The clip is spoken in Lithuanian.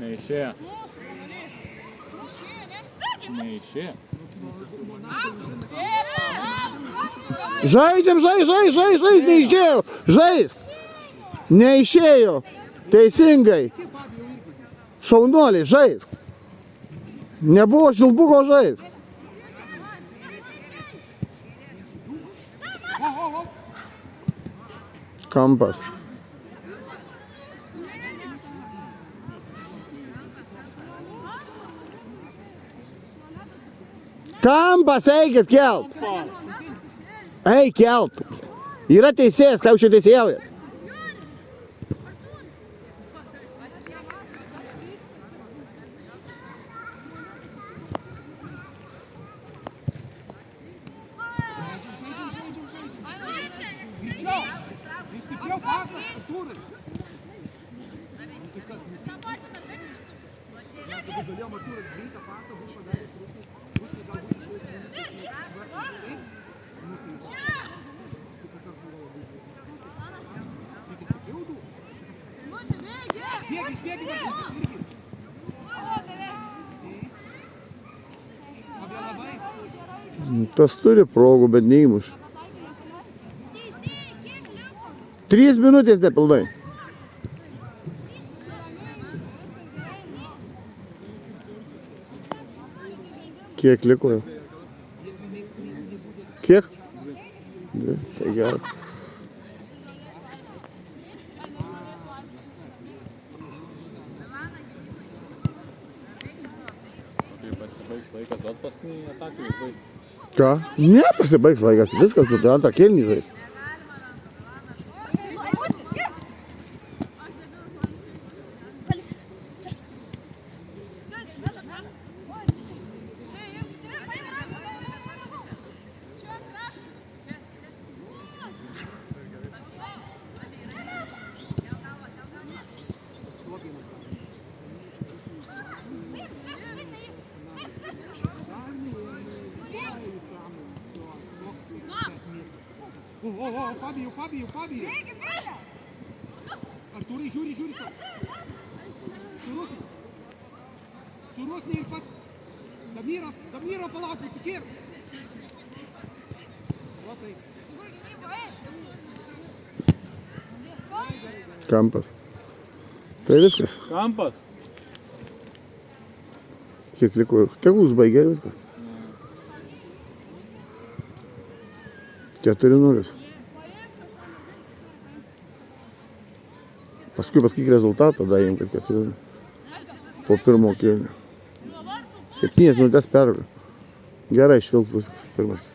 Neišėjo. Neišėjo. Žaidžiam, žais, neišėjo. Žaisk. Neišėjo. Teisingai. Šaunuoliai, žaisk. Nebuvo šilbuko, žaisk. Kampas. Kampas, eikit kelt. Eik kelt. Yra teisėjas, ką jūs čia teisėjaujat? Tas turi progų, bet neįmuš. 3 minutės nepilnai. Kiek liko jau? Kiek? Tai gerai. Pasibaigs laikas, duot paskutinį ataką užbaigti. Ką? Ne, pasibaigs laikas. Viskas, tu antrą kėlinį žais. Fabio. Artūrai, žiūri. Surosnė ir pats. Damyro palauk, atsikėr. Kampas. Tai viskas. Kampas. Kiek liko? Tegu užbaigė viskas. 4-0. Paskui pasakyk rezultatą, tada jiem, kad 4 po pirmo kėlinio. 7 minutės pergalė. Gerai, švilp viskas pirmas.